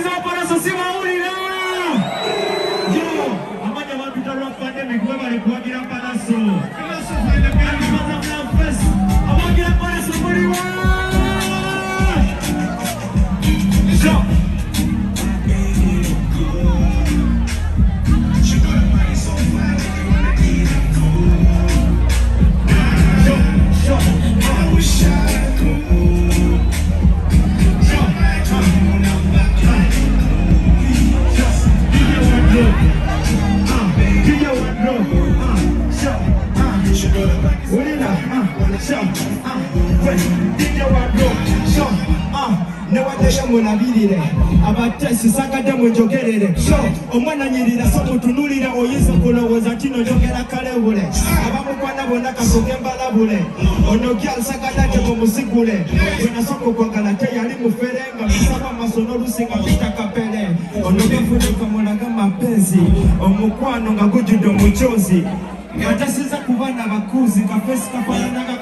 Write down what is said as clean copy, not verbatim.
Abavugiza bapalaso si bawulira. Yo, amanya abantu talwa pandemic bwe bali kuwagira palaso. Palaso find the guy. Abagira palaso muliwa. Yo. Mulabirire abatesi sakade mwenjogerere so omwana nyirira so mutunulire oyinza kulowooza kino njogera kalebule abamukwana bonna kasoge mbalabule ono gyal sakadate mumusigule bwenasooka okwagala teyali muferenga misaba masono olusinga bitakapere ono gefunika mulaga mapenzi omukwano nga gujjudde omucyozi nga tasiza kubaana bakuzi kafesi kafaananaga